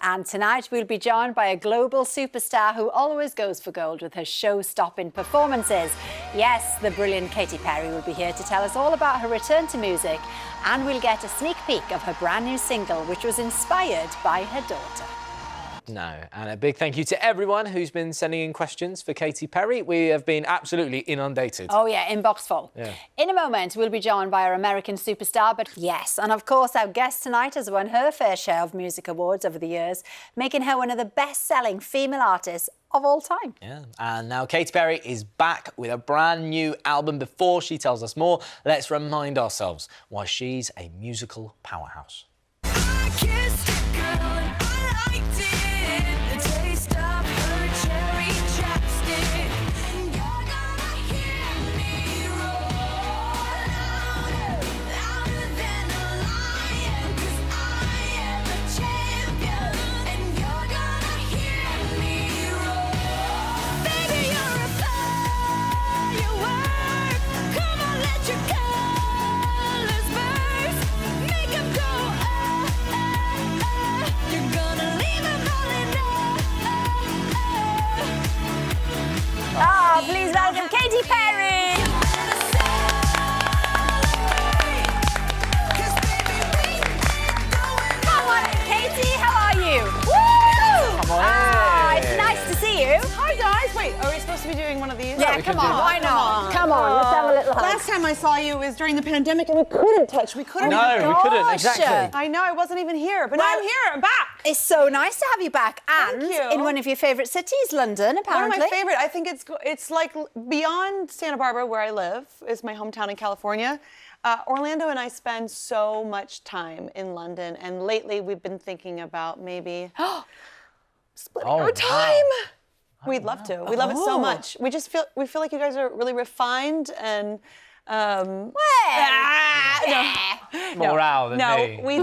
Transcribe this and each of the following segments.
And tonight we'll be joined by a global superstar who always goes for gold with her show-stopping performances. Yes, the brilliant Katy Perry will be here to tell us all about her return to music, and we'll get a sneak peek of her brand new single, which was inspired by her daughter. No, and a big thank you to everyone who's been sending in questions for Katy Perry. We have been absolutely inundated. Oh yeah, inbox full. Yeah. In a moment, we'll be joined by our American superstar, but yes, and of course our guest tonight has won her fair share of music awards over the years, making her one of the best-selling female artists of all time. Yeah, and now Katy Perry is back with a brand new album. Before she tells us more, let's remind ourselves why she's a musical powerhouse. I kissed a girl and I liked it. The taste of her cherry chapstick. And you're gonna hear me roar louder, louder than a lion. 'Cause I am a champion. And you're gonna hear me roar. Baby, you're a firework. Come on, let your colors burst. Make 'em go you're gonna leave him falling Ah, please welcome Katy Perry! Come on, Katy, how are you? Woo! Come on Ah, in. it's nice to see you. Hi guys, wait, are we supposed to be doing one of these? Yeah, we come can do on, that. why not? Come on, let's have a little hug. Last time I saw you was during the pandemic and we couldn't touch. We couldn't. No, even- we couldn't, gosh. exactly. I know, I wasn't even here, but now Well- I'm here. I'm back. It's so nice to have you back, and Thank you. in one of your favourite cities, London, One apparently. of my favorite. I think it's like beyond Santa Barbara, where I live, is my hometown in California. Orlando and I spend so much time in London, and lately we've been thinking about maybe splitting Oh, our wow. time. We'd love to. We love it so Oh. much. We feel like you guys are really refined and. Well, More out than No, me. we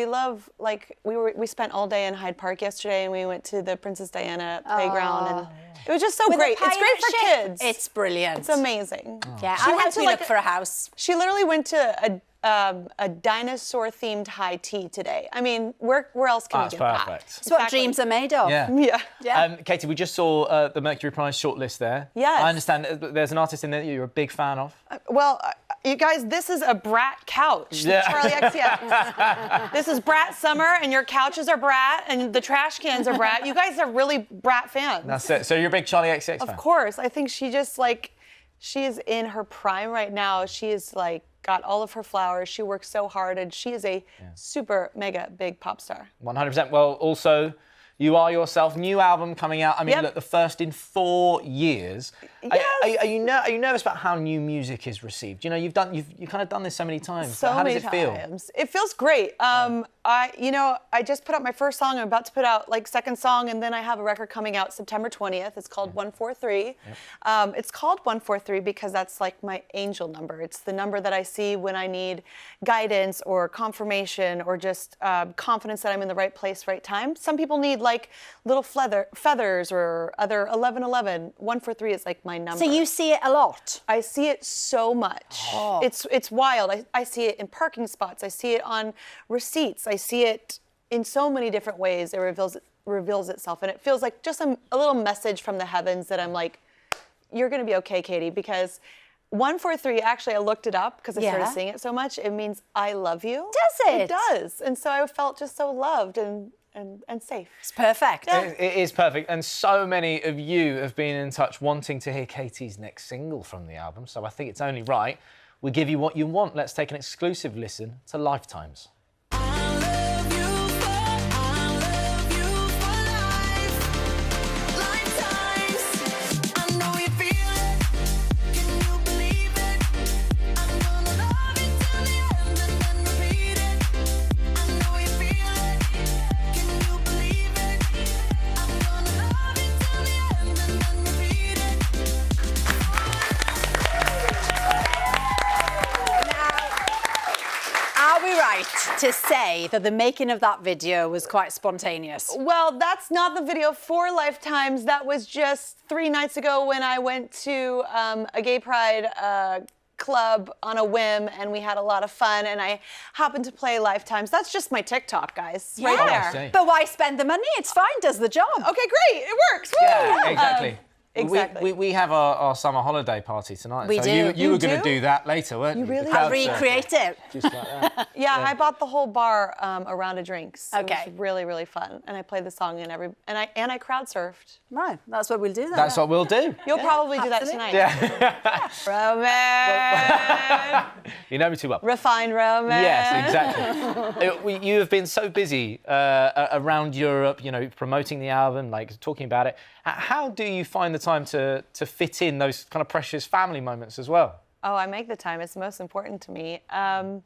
love like we spent all day in Hyde Park yesterday, and we went to the Princess Diana playground, and it was just so with great. a It's great for pirate ship, kids. It's brilliant. It's amazing. Yeah, She I'll went help to, you like, look for a house. She literally went to a dinosaur-themed high tea today. I mean, where else can That's we get that? perfect. It's what Exactly. dreams are made of. Yeah. Yeah. Yeah. Katy, we just saw the Mercury Prize shortlist there. Yes. I understand there's an artist in there that you're a big fan of. Well, you guys, this is a brat couch. Yeah. Charlie XCX. This is Brat Summer, and your couches are Brat, and the trash cans are Brat. You guys are really Brat fans. That's it. So you're a big Charlie XCX fan? Of course. I think she just she is in her prime right now. She is got all of her flowers. She works so hard, and she is a super mega big pop star. 100%. Well, also, you are yourself. New album coming out. I mean, Yep. look, the first in 4 years. Yes. Are you nervous about how new music is received? You know, you've kind of done this so many times. So how many does it feel? times. It feels great. I just put out my first song. I'm about to put out second song, and then I have a record coming out September 20th. It's called 143. It's called 143 because that's like my angel number. It's the number that I see when I need guidance or confirmation or just confidence that I'm in the right place, right time. Some people need little feathers or other 1111. 143 is like my number. So you see it a lot. I see it so much. Oh. It's wild. I see it in parking spots. I see it on receipts. I see it in so many different ways. It reveals itself, and it feels like just a little message from the heavens that I'm like, you're gonna be okay, Katy, because 143. Actually, I looked it up because I started Yeah. seeing it so much. It means I love you. Does it? It does, and so I felt just so loved and safe. It's perfect. It is perfect, and so many of you have been in touch wanting to hear Katy's next single from the album, so I think it's only right we give you what you want. Let's take an exclusive listen to Lifetimes. Are we right to say that the making of that video was quite spontaneous? Well, that's not the video for Lifetimes. That was just 3 nights ago when I went to a gay pride club on a whim, and we had a lot of fun, and I happened to play Lifetimes. That's just my TikTok, guys, right Oh, I there. see. But why spend the money? It's fine, does the job. Okay, great, it works. Woo! Yeah, exactly. Exactly. We have our summer holiday party tonight. We so do. You You were going do? to do that later, weren't you? You really The do? I'll crowd surfing. recreate it. Just like that. Yeah, I bought the whole bar a round of drinks. Okay. It was really, really fun, and I played the song and I crowd surfed. Right, that's what we'll do then. That's what we'll do. You'll probably do that absolutely. tonight. Romance, You know me too well. refined romance. Yes, exactly. You have been so busy around Europe, you know, promoting the album, like talking about it. How do you find the time to fit in those kind of precious family moments as well? Oh, I make the time. It's most important to me. You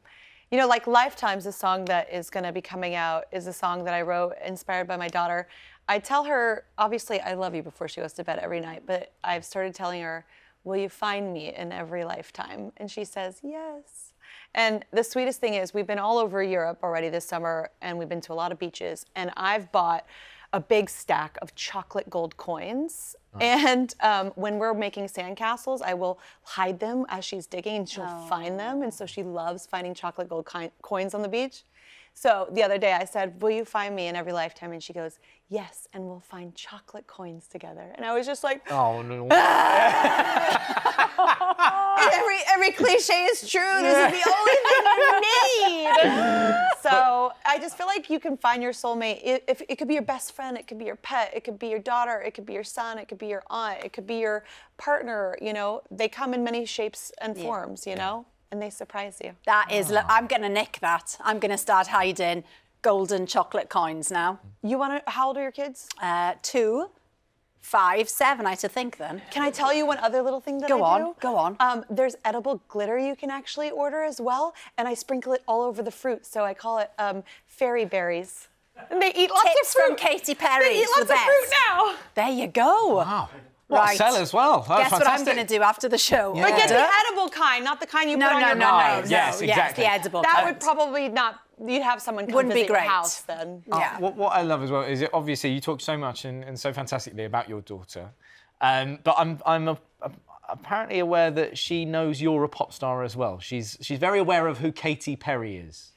know, like Lifetimes, a song that is going to be coming out, is a song that I wrote inspired by my daughter. I tell her, obviously, I love you before she goes to bed every night, but I've started telling her, will you find me in every lifetime? And she says, yes. And the sweetest thing is, we've been all over Europe already this summer, and we've been to a lot of beaches, and I've bought a big stack of chocolate gold coins. And when we're making sandcastles, I will hide them as she's digging, and she'll find them. And so she loves finding chocolate gold coins on the beach. So the other day I said, will you find me in every lifetime? And she goes, yes, and we'll find chocolate coins together. And I was just like, Oh, no. every cliche is true. This is the only thing you need. So I just feel like you can find your soulmate. It could be your best friend, it could be your pet, it could be your daughter, it could be your son, it could be your aunt, it could be your partner. You know, they come in many shapes and forms. You know, and they surprise you. That is, I'm going to nick that. I'm going to start hiding golden chocolate coins now. You want to? How old are your kids? 2, 5, 7, I to think then. Can I tell you one other little thing that Go I on, do? go on. There's edible glitter you can actually order as well, and I sprinkle it all over the fruit, so I call it fairy berries. And they eat lots Tips of fruit. from Katy Perry. They eat it's the lots of fruit best. now. There you go. Wow. Right. Sell as well. That's Guess what I'm fantastic. going to do after the show? Yeah. But get the Order. edible kind, not the kind you No, put on no, your no, no, knives. no. Yes, exactly. Yes, the edible That kind. would probably not. You'd have someone come Wouldn't be visit your great. house then. Yeah. What I love as well is that obviously you talk so much and so fantastically about your daughter, but I'm apparently aware that she knows you're a pop star as well. She's very aware of who Katy Perry is.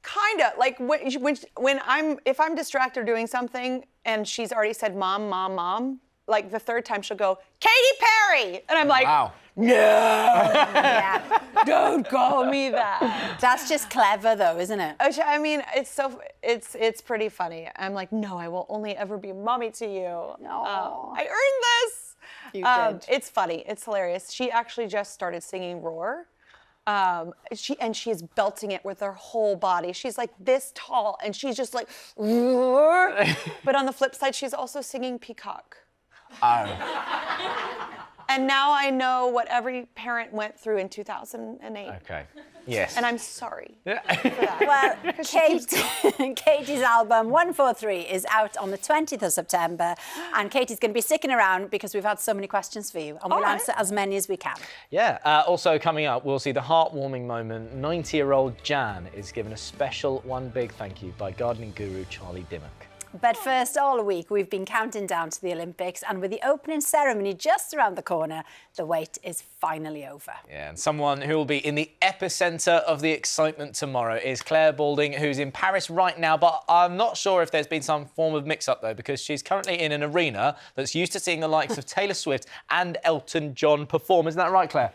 Kinda like if I'm distracted or doing something and she's already said mom, mom, mom. Like the third time she'll go, Katy Perry, and I'm like, Wow. no, Yeah. don't call me that. That's just clever though, isn't it? I mean, it's pretty funny. I'm like, no, I will only ever be mommy to you. No. I earned this. You did. It's funny. It's hilarious. She actually just started singing Roar. She is belting it with her whole body. She's like this tall, and she's just like, roar. But on the flip side, she's also singing Peacock. Oh. And now I know what every parent went through in 2008. Okay. Yes. And I'm sorry. Well, Katy's album 143 is out on the 20th of September, and Katy's going to be sticking around because we've had so many questions for you, and we'll right. answer as many as we can. Yeah. Also coming up, we'll see the heartwarming moment. 90-year-old Jan is given a special one big thank you by gardening guru Charlie Dimmock. But first, all week, we've been counting down to the Olympics, and with the opening ceremony just around the corner, the wait is finally over. Yeah, and someone who will be in the epicentre of the excitement tomorrow is Claire Balding, who's in Paris right now, but I'm not sure if there's been some form of mix-up, though, because she's currently in an arena that's used to seeing the likes of Taylor Swift and Elton John perform. Isn't that right, Claire?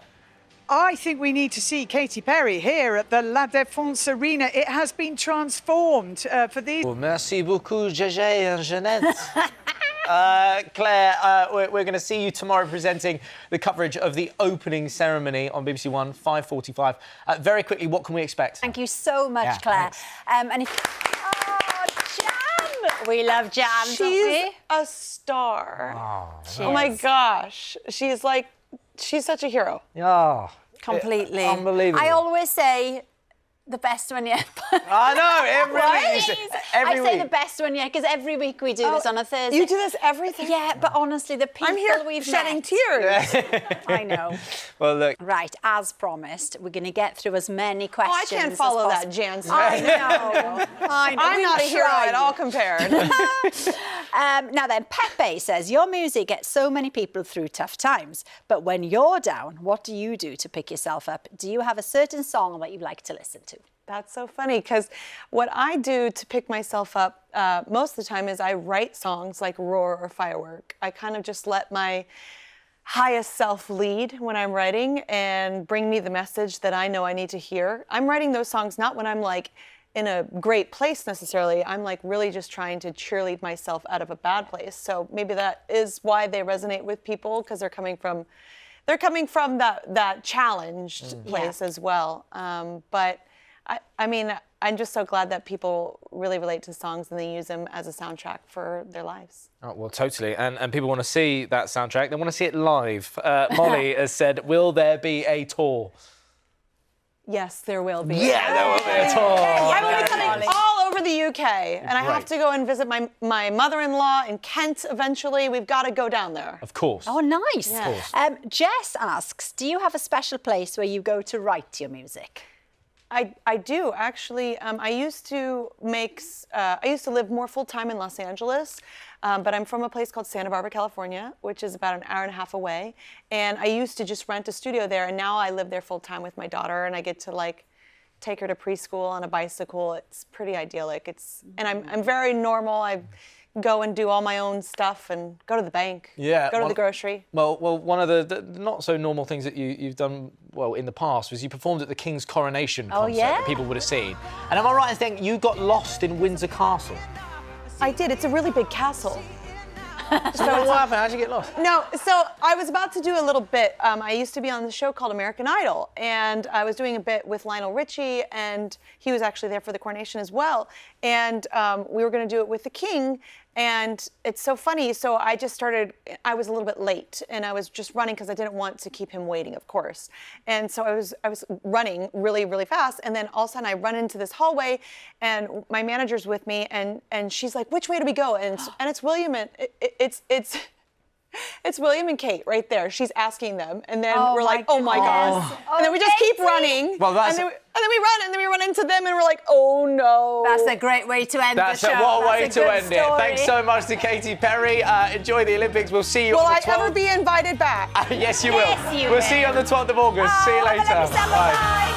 I think we need to see Katy Perry here at the La Défense Arena. It has been transformed for these. Well, merci beaucoup, JJ and Jeanette. Claire, we're going to see you tomorrow presenting the coverage of the opening ceremony on BBC One, 5:45. Very quickly, what can we expect? Thank you so much, Yeah, Claire. Jan! We love Jan, don't She's we? a star. She Oh my is. gosh. She's such a hero. Oh, Completely. Unbelievable. I always say The best one yet. I know, every week. you say- Every I say week. the best one yet because every week we do this on a Thursday. You do this everything? Yeah, but honestly, the people I'm here we've shedding met, tears. I know. Well, look. Right, as promised, we're going to get through as many questions. Oh, I can't as follow that, possible. Jan. I know. I know. I'm We not a will hero try at all you. compared. Now then, Pepe says, your music gets so many people through tough times, but when you're down, what do you do to pick yourself up? Do you have a certain song that you like to listen to? That's so funny because what I do to pick myself up most of the time is I write songs like Roar or Firework. I kind of just let my highest self lead when I'm writing and bring me the message that I know I need to hear. I'm writing those songs not when I'm like in a great place necessarily. I'm like really just trying to cheerlead myself out of a bad place. So maybe that is why they resonate with people because they're coming from that challenged place as well. But I mean, I'm just so glad that people really relate to songs and they use them as a soundtrack for their lives. Oh, well, totally. And people want to see that soundtrack. They want to see it live. Molly has said, will there be a tour? Yes, there will be. Yeah, there will be a tour. I will be coming all over the UK, and I have to go and visit my mother-in-law in Kent eventually. We've got to go down there. Of course. Oh, nice. Yeah. Jess asks, do you have a special place where you go to write your music? I do actually. I used to live more full-time in Los Angeles, but I'm from a place called Santa Barbara, California, which is about an hour and a half away. And I used to just rent a studio there, and now I live there full-time with my daughter, and I get to like take her to preschool on a bicycle. It's pretty idyllic. And I'm very normal. I go and do all my own stuff and go to the bank. Yeah, Go to the grocery. Well, one of the not so normal things that you've done well in the past was you performed at the King's coronation concert yeah? that people would have seen. And am I right in saying you got lost in Windsor Castle? I did. It's a really big castle. So what happened? How'd you get lost? No, so I was about to do a little bit. I used to be on the show called American Idol, and I was doing a bit with Lionel Richie, and he was actually there for the coronation as well. And we were going to do it with the King, and it's so funny. So I just started. I was a little bit late, and I was just running because I didn't want to keep him waiting, of course. And so I was running really, really fast, and then all of a sudden I run into this hallway, and my manager's with me, and she's like, "Which way do we go?" And it's William and it's William and Kate right there. She's asking them, and then we're like, "Oh my gosh!" And then we just keep running. Well, that's and then we run into them, and we're like, "Oh no!" That's a great way to end the show. What a way That's a to good end it. story. Thanks so much to Katy Perry. Enjoy the Olympics. We'll see you Will on I the 12th. ever be invited back? Yes, you will. Yes, you We'll will. see you on the 12th of August. See you Oh, have a later. lovely summer. Bye.